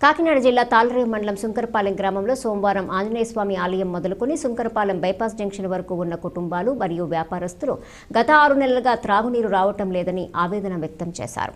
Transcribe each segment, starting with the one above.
కాకినాడ జిల్లా తాళ్లరేవు మండలం సుంకరపాలెం గ్రామంలో సోమవారం ఆంజనేయస్వామి ఆలయం మొదలుకొని సుంకరపాలెం బైపాస్ జంక్షన్ వరకు ఉన్న కుటుంబాలు మరియు వ్యాపారస్తులు గత 6 నెలలుగా త్రాగునీరు రావటం లేదని ఆవేదన వ్యక్తం చేశారు.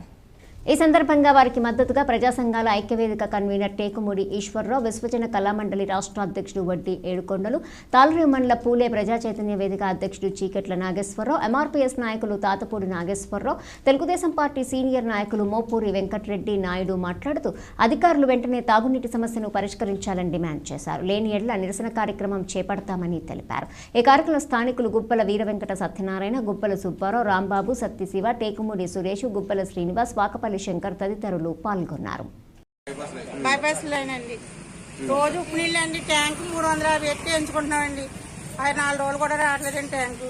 ఈ సందర్భంగా వారికి మద్దతుగా ప్రజా సంఘాల ఐక్యవేదిక కన్వీనర్ టేకుమూడి ఈశ్వరరావు, విశ్వజన కళామండలి రాష్ట్ర అధ్యక్షుడు వడ్డీ ఏడుకొండలు, తాళ్లరేవు మండల పూలే ప్రజా చైతన్య వేదిక అధ్యక్షుడు చీకెట్ల నాగేశ్వరరావు, ఎంఆర్పీఎస్ నాయకులు తాతపూడి నాగేశ్వరరావు, తెలుగుదేశం పార్టీ సీనియర్ నాయకులు మోపూరి వెంకటరెడ్డి నాయుడు మాట్లాడుతూ అధికారులు వెంటనే తాగునీటి సమస్యను పరిష్కరించాలని డిమాండ్ చేశారు. లేని ఎడల నిరసన కార్యక్రమం చేపడతామని తెలిపారు. ఈ కార్యక్రమంలో స్థానికులు గుబ్బల వీరవెంకట సత్యనారాయణ, గుబ్బల సుబ్బారావు, రాంబాబు, సత్యశివ, టేకుమూడి సురేష్, గుబ్బల శ్రీనివాస్, వాకపల్లి శంకర్ తదితరులు పాల్గొన్నారు. బైపాస్ లైన్ అండి, రోజు ఉప్పు నీళ్ళు అండి, ట్యాంకు 350 పెట్టి ఎంచుకుంటున్నామండి. అది 4 రోజులు కూడా రావట్లేదండి ట్యాంకు.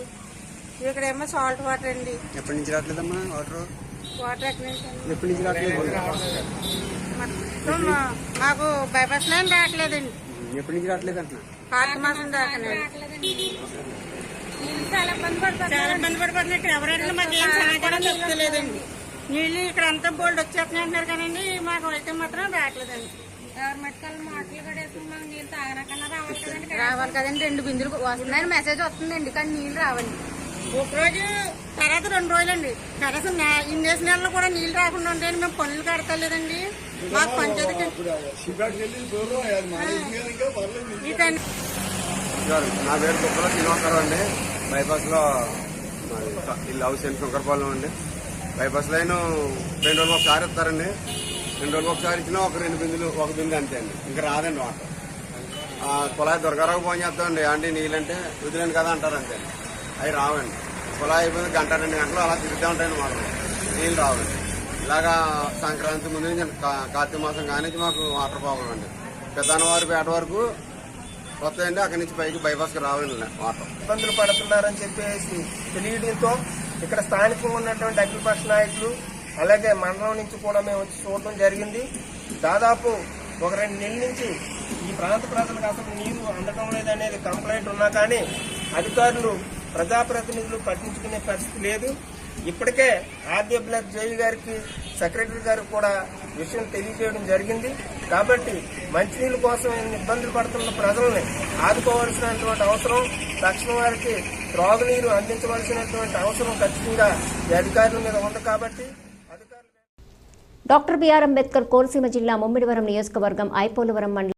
ఇక్కడేమో సాల్ట్ వాటర్ అండి. ఎప్పటి నుంచి రావట్లేదమ్మా వాటర్ ఎక్కడి నుంచి రావట్లేదు? మాకు బైపాస్ లైన్ రావట్లేదండి. ఎప్పటి నుంచి రావట్లేదు అంటున్నా? కార్తీక మాసం దాకా చాలా ఇబ్బంది పడుతున్నట్టు ఎవరైనా మాకు ఏం సమాచారం చెప్తలేదండి. నీళ్ళు ఇక్కడ అంతా బోల్డ్ వచ్చేస్తున్నాయి అంటున్నారు కానీ మాకు అయితే మాత్రం రావట్లేదండి. రావాలి కదండి, 2 బిందులు వస్తున్నాయని మెసేజ్ వస్తుందండి కానీ నీళ్ళు రావండి. ఒక రోజు తర్వాత 2 రోజులండి. కనీసం ఇన్నేసి నెలలు కూడా నీళ్ళు రాకుండా ఉంటాయని మేము పనులు కడతలేదండి. మాకు పంచాయతీ నా పేరు కుప్పల శ్రీనివాసరావు అండి. బైపాస్ లో ఇల్లు హౌస్ సుంకరపాలెం అండి. బైపాస్ లైన్ 2 రోజులు ఒకసారి ఇస్తారండి. 2 రోజులు ఒకసారి ఇచ్చినా ఒక 2 బిందులు, 1 బిందు అంతే అండి. ఇంకా రాదండి వాటర్. కుళాయి దొరకరాకు ఫోన్ చేస్తామండి, ఆంటీ నీళ్ళంటే వదిలేను కదా అంటారు అంతే. అవి రావండి. కుళాయి అయిపోయింది 1-2 గంటలు అలా తిరుగుతూ ఉంటాయండి. మాకు నీళ్ళు రావండి. ఇలాగా సంక్రాంతి ముందు నుంచి కార్తీక మాసం కానీ మాకు వాటర్ ప్రాబ్లం అండి. పెద్దవారి పేట వరకు వస్తాయండి, అక్కడి నుంచి పైకి బైపాస్కి రావండి వాటర్. ఇబ్బందులు పడుతున్నారని చెప్పేసి తెలియడంతో ఇక్కడ స్థానికంగా ఉన్నటువంటి అఖిలపక్ష నాయకులు అలాగే మండలం నుంచి కూడా మేము వచ్చి చూడటం జరిగింది. దాదాపు ఒక 2 నెలల నుంచి ఈ ప్రాంత ప్రజలకు అసలు నీరు అందడం లేదనేది కంప్లైంట్ ఉన్నా కానీ అధికారులు, ప్రజాప్రతినిధులు పట్టించుకునే పరిస్థితి లేదు. ఇప్పటికే ఆర్డీ బ్లాక్ జేఈ గారికి, సెక్రటరీ గారికి కూడా విషయం తెలియజేయడం జరిగింది. కాబట్టి మంచినీళ్ళ కోసం ఇబ్బందులు పడుతున్న ప్రజల్ని ఆదుకోవాల్సినటువంటి అవసరం, తక్షణం వారికి త్రాగునీరు అందించవలసినటువంటి అవసరం ఖచ్చితంగా ఈ అధికారుల మీద ఉంది. కాబట్టి డాక్టర్ బిఆర్ అంబేద్కర్ కోనసీమ జిల్లా ముమ్మిడివరం నియోజకవర్గం ఐపోలవరం మండలం